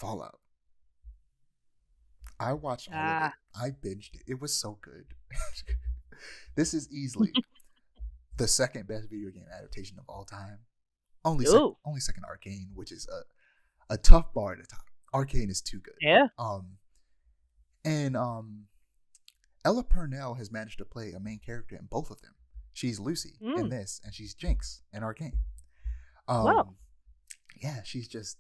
Fallout. I watched all of it. Ah. I binged it. It was so good. This is easily the second best video game adaptation of all time. Ooh. Only second Arcane, which is a tough bar to top. Arcane is too good. Yeah. And Ella Purnell has managed to play a main character in both of them. She's Lucy in this, and she's Jinx in Arcane. Wow. Yeah, she's just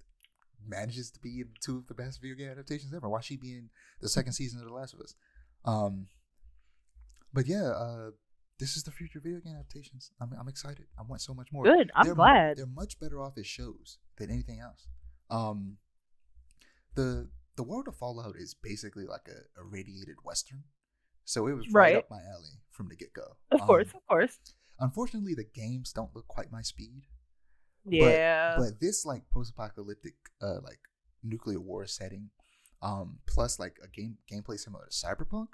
manages to be in two of the best video game adaptations ever. Why she be in the second season of The Last of Us? But yeah, this is the future video game adaptations. I'm excited. I want so much more. Good. I'm glad. They're much better off as shows than anything else. The world of Fallout is basically like a radiated western, so it was right up my alley from the get go. Of course. Unfortunately, the games don't look quite my speed. Yeah. But this like post-apocalyptic like nuclear war setting, plus like a gameplay similar to Cyberpunk.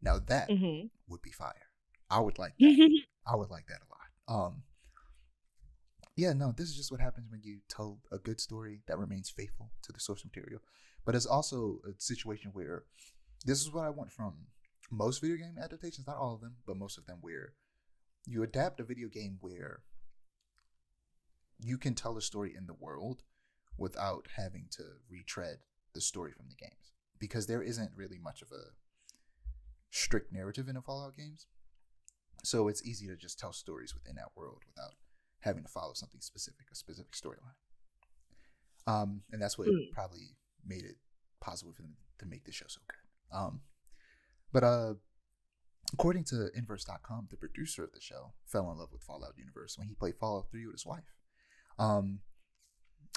Now that would be fire. I would like that. I would like that a lot. Yeah, no, this is just what happens when you tell a good story that remains faithful to the source material. But it's also a situation where this is what I want from most video game adaptations, not all of them, but most of them, where you adapt a video game where you can tell a story in the world without having to retread the story from the games. Because there isn't really much of a strict narrative in the Fallout games. So it's easy to just tell stories within that world without having to follow something specific, a specific storyline. And that's what probably made it possible for them to make this show so good. But according to Inverse.com, the producer of the show fell in love with Fallout universe when he played Fallout 3 with his wife. And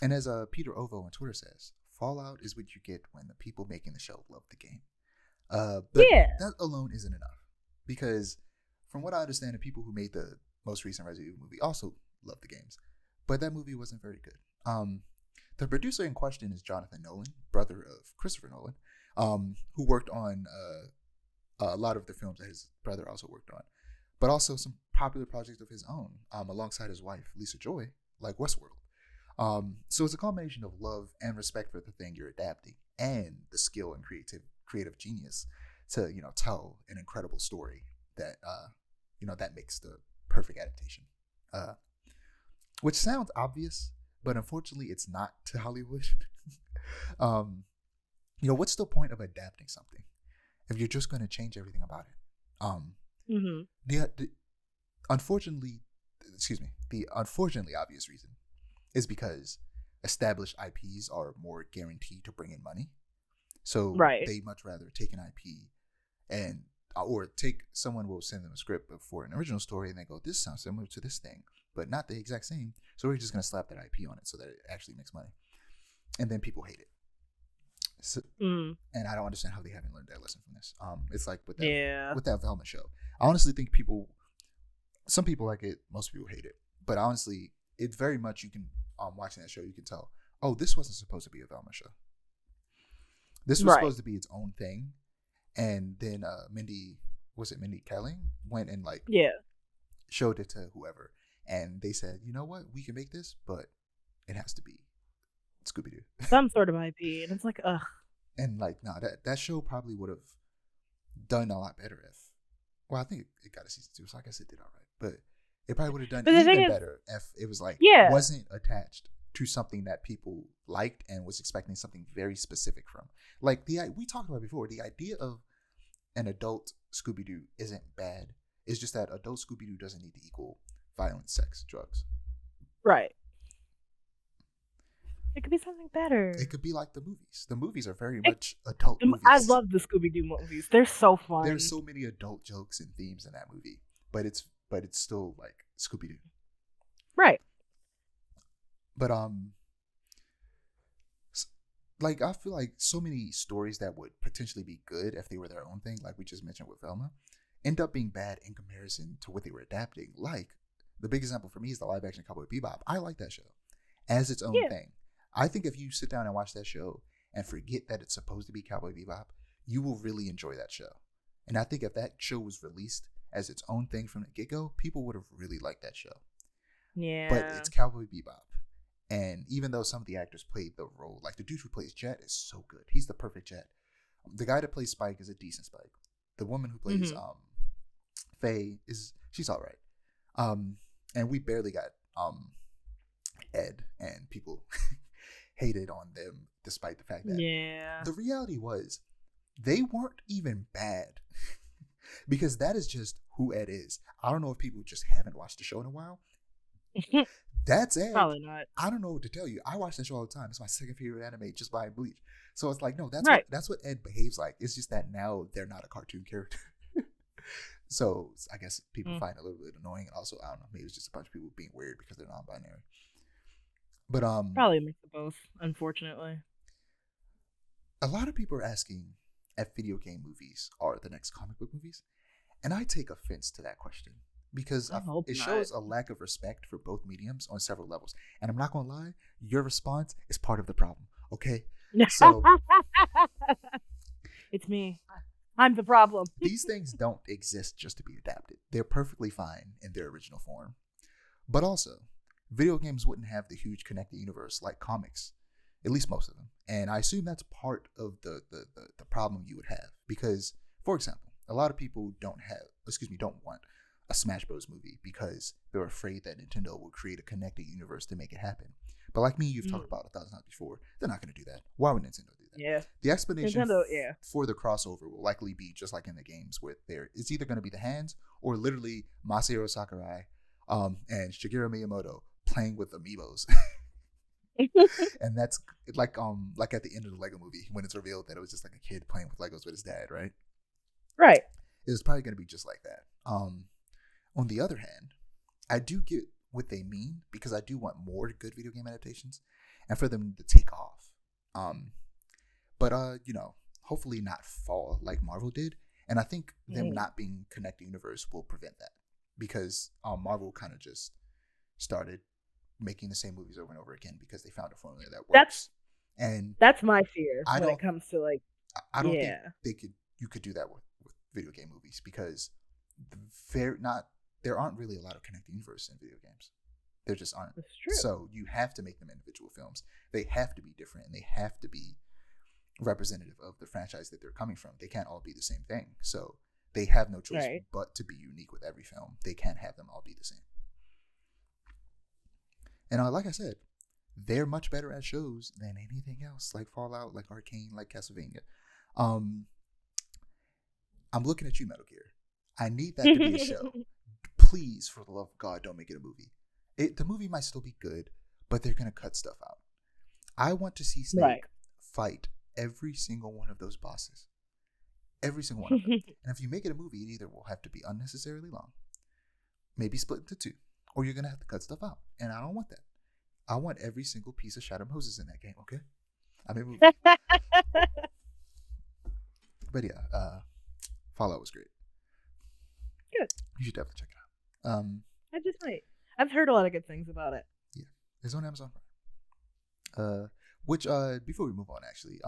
as Peter Ovo on Twitter says, Fallout is what you get when the people making the show love the game. But that alone isn't enough, because from what I understand, the people who made the most recent Resident Evil movie also love the games, but that movie wasn't very good. The producer in question is Jonathan Nolan, brother of Christopher Nolan, who worked on a lot of the films that his brother also worked on, but also some popular projects of his own, alongside his wife, Lisa Joy, like Westworld. So it's a combination of love and respect for the thing you're adapting, and the skill and creative genius to, tell an incredible story that, that makes the perfect adaptation. Which sounds obvious, but unfortunately it's not to Hollywood. What's the point of adapting something if you're just going to change everything about it? The unfortunately obvious reason is because established IPs are more guaranteed to bring in money. So they much rather take an IP and or someone will send them a script for an original story and they go, this sounds similar to this thing, but not the exact same. So we're just going to slap that IP on it so that it actually makes money. And then people hate it. So, and I don't understand how they haven't learned that lesson from this. It's like with that Velma show. I honestly think some people like it, most people hate it. But honestly, it's very much, you can, watching that show, you can tell, oh, this wasn't supposed to be a Velma show. This was supposed to be its own thing. And then Mindy Kaling went and showed it to whoever. And they said, you know what, we can make this, but it has to be Scooby-Doo. Some sort of IP. And it's like, ugh. And that show probably would have done a lot better if, well, I think it got a season 2, so I guess it did all right. But it probably would have done even better if it was wasn't attached to something that people liked and was expecting something very specific from. Like we talked about before, the idea of an adult Scooby-Doo isn't bad. It's just that adult Scooby-Doo doesn't need to equal violence, sex, drugs. Right. It could be something better. It could be like the movies. The movies are very much adult movies. I love the Scooby-Doo movies. They're so fun. There's so many adult jokes and themes in that movie, but it's still like Scooby-Doo. Right. But I feel like so many stories that would potentially be good if they were their own thing, like we just mentioned with Velma, end up being bad in comparison to what they were adapting. Like, the big example for me is the live-action Cowboy Bebop. I like that show as its own thing. I think if you sit down and watch that show and forget that it's supposed to be Cowboy Bebop, you will really enjoy that show. And I think if that show was released as its own thing from the get-go, people would have really liked that show. Yeah. But it's Cowboy Bebop. And even though some of the actors played the role, like the dude who plays Jet is so good. He's the perfect Jet. The guy that plays Spike is a decent Spike. The woman who plays Faye she's all right. And we barely got Ed, and people hated on them despite the fact that the reality was they weren't even bad. Because that is just who Ed is. I don't know if people just haven't watched the show in a while. That's Ed. Probably not. I don't know what to tell you. I watch that show all the time. It's my second favorite anime just by Bleach. So it's like, no, that's what Ed behaves like. It's just that now they're not a cartoon character. So I guess people find it a little bit annoying. And also, I don't know, maybe it's just a bunch of people being weird because they're non-binary. But probably a mix of both, unfortunately. A lot of people are asking if video game movies are the next comic book movies. And I take offense to that question because it shows a lack of respect for both mediums on several levels. And I'm not going to lie, your response is part of the problem, okay? So it's me. I'm the problem. These things don't exist just to be adapted. They're perfectly fine in their original form. But also, video games wouldn't have the huge connected universe like comics, at least most of them. And I assume that's part of the problem you would have. Because, for example, a lot of people don't want a Smash Bros. Movie because they're afraid that Nintendo will create a connected universe to make it happen. But like me, you've talked about 1,000 times before, they're not going to do that. Why would Nintendo do that? Yeah. The explanation for the crossover will likely be just like in the games where it's either going to be the hands or literally Masahiro Sakurai and Shigeru Miyamoto playing with amiibos. And that's like at the end of the Lego movie when it's revealed that it was just like a kid playing with Legos with his dad, right? Right. It was probably going to be just like that. On the other hand, I do get what they mean because I do want more good video game adaptations and for them to take off. But hopefully not fall like Marvel did. And I think them not being connected universe will prevent that because Marvel kind of just started making the same movies over and over again because they found a formula that works. That's my fear when it comes to like. I don't think you could do that with video game movies because there aren't really a lot of connected universe in video games. There just aren't. That's true. So you have to make them individual films. They have to be different and they have to be representative of the franchise that they're coming from. They can't all be the same thing. So they have no choice but to be unique with every film. They can't have them all be the same. And like I said, they're much better at shows than anything else, like Fallout, like Arcane, like Castlevania. I'm looking at you, Metal Gear. I need that to be a show. Please, for the love of God, don't make it a movie. The movie might still be good, but they're going to cut stuff out. I want to see Snake fight every single one of those bosses. Every single one of them. And if you make it a movie, it either will have to be unnecessarily long, maybe split into two, or you're going to have to cut stuff out. And I don't want that. I want every single piece of Shadow Moses in that game, okay? I mean, but yeah, Fallout was great. Good. You should definitely check it out. I just might. I've heard a lot of good things about it. Yeah, it's on Amazon Prime. Which before we move on, actually,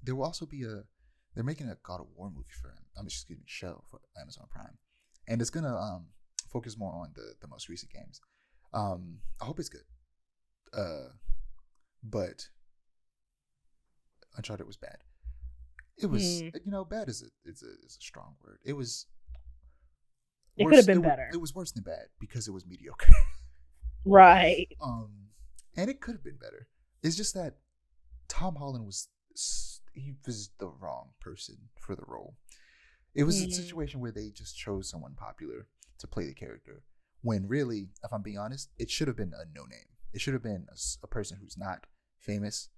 there will also be they're making a God of War movie show for Amazon Prime, and it's gonna focus more on the most recent games. I hope it's good. But Uncharted was bad. It was bad is a strong word. It was. It could have been better. It was worse than bad because it was mediocre. Right. And it could have been better. It's just that Tom Holland was the wrong person for the role. It was a situation where they just chose someone popular to play the character. When really, if I'm being honest, it should have been a no-name. It should have been a person who's not famous,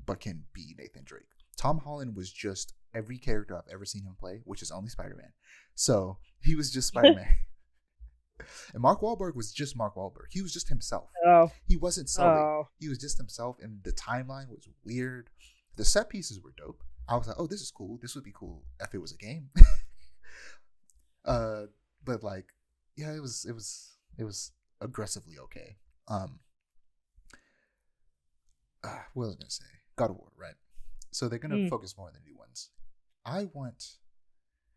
but can be Nathan Drake. Tom Holland was just every character I've ever seen him play, which is only Spider-Man. So he was just Spider-Man. And Mark Wahlberg was just Mark Wahlberg. He was just himself. Oh. He wasn't Sully. He was just himself, and the timeline was weird. The set pieces were dope. I was like, oh, this is cool. This would be cool if it was a game. But like, yeah, it was aggressively okay. What was I gonna say? God of War, right? So they're gonna focus more on the new ones.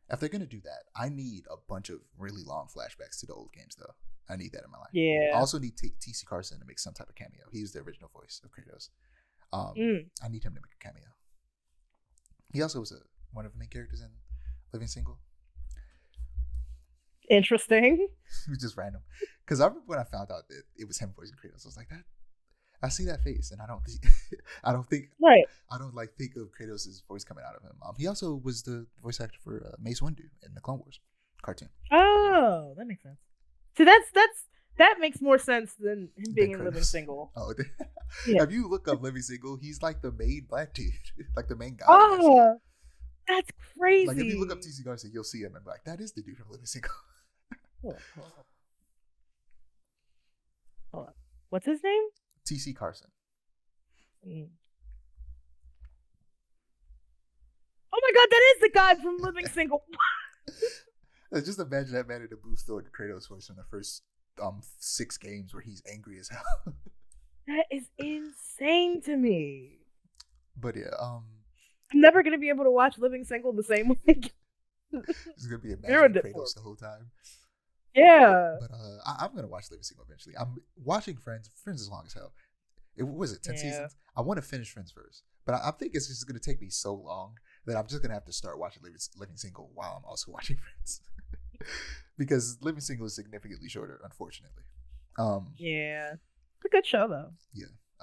If they're gonna do that, I need a bunch of really long flashbacks to the old games, though. I need that in my life. Yeah. I also need T.C. Carson to make some type of cameo. He's the original voice of Kratos. I need him to make a cameo. He also was one of the main characters in Living Single. Interesting. It was just random. Because I remember when I found out that it was him voicing Kratos, I was like, that. I see that face, and I don't think of Kratos' voice coming out of him. He also was the voice actor for Mace Windu in the Clone Wars cartoon. Oh, that makes sense. See, that makes more sense than him being in Living Single. Oh, yeah. If you look up Living Single, he's like the main black dude, like the main guy. Oh, that's crazy. Like if you look up T.C. Garcia, you'll see him and be like, that is the dude from Living Single. Hold on. What's his name? T.C. Carson. Oh my god, that is the guy from Living Single. Just imagine that man in the booth throwing the Kratos voice in the first 6 games where he's angry as hell. That is insane to me. But yeah, I'm never gonna be able to watch Living Single the same way. It's gonna be imagining Kratos the whole time. Yeah. But I'm gonna watch Living Single eventually. I'm watching Friends. Friends is long as hell. Was it 10 seasons? I want to finish Friends first, but I think it's just gonna take me so long that I'm just gonna have to start watching Living Single while I'm also watching Friends, because Living Single is significantly shorter, unfortunately. Yeah, it's a good show though. Yeah.